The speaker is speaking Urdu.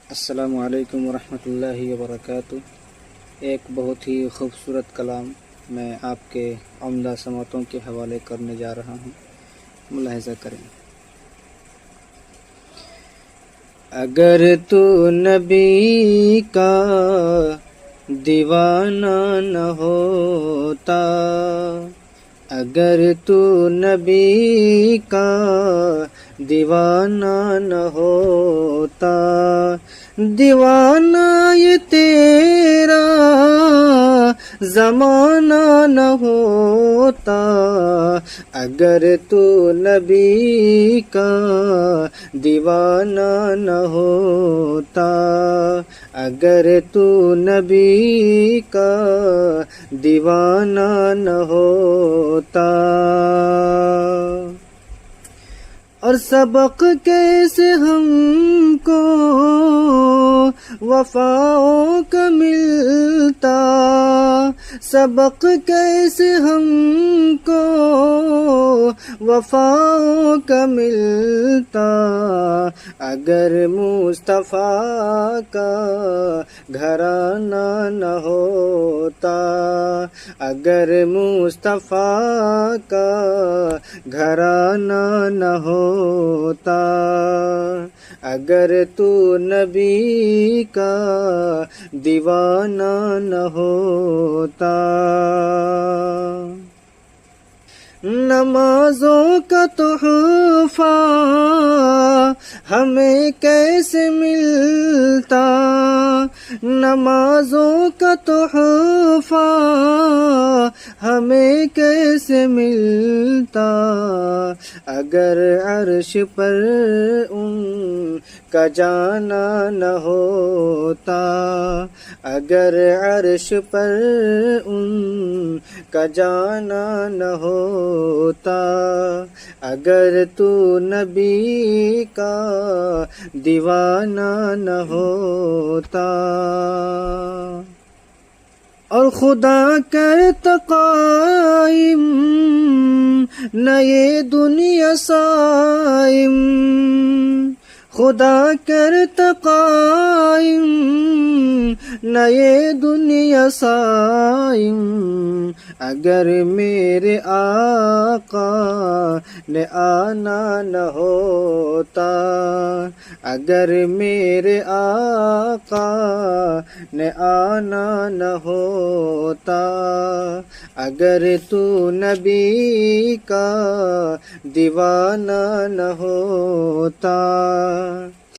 السلام علیکم ورحمۃ اللہ وبرکاتہ۔ ایک بہت ہی خوبصورت کلام میں آپ کے عمدہ سماعتوں کے حوالے کرنے جا رہا ہوں، ملاحظہ کریں۔ اگر تو نبی کا دیوانہ نہ ہوتا، اگر تو نبی کا دیوانہ نہ ہوتا، دیوانہ یہ تیرا زمانہ نہ ہوتا، اگر تو نبی کا دیوانہ نہ ہوتا، اگر تو نبی کا دیوانہ نہ ہوتا۔ اور سبق کیسے ہم کو وفاؤں کا ملتا، سبق کیسے ہم کو وفاؤں کا ملتا، اگر مصطفیٰ کا گھرانہ نہ ہوتا، اگر مصطفیٰ کا گھرانہ نہ ہوتا، اگر تو نبی کا دیوانہ نہ ہوتا۔ نمازوں کا تحفہ ہمیں کیسے ملتا، نمازوں کا تحفہ ہمیں کیسے ملتا، اگر عرش پر ان کا جانا نہ ہوتا، اگر عرش پر ان کا جانا نہ ہوتا، اگر تو نبی کا دیوانہ نہ ہوتا۔ اور خدا کرتا قائم نہ یہ دنیا صائم، خدا کرتا قائم نہ یہ دنیا صائم، اگر میرے آقا نے آنا نہ ہوتا، اگر میرے آقا نے آنا نہ ہوتا، اگر تو نبی کا دیوانہ نہ ہوتا۔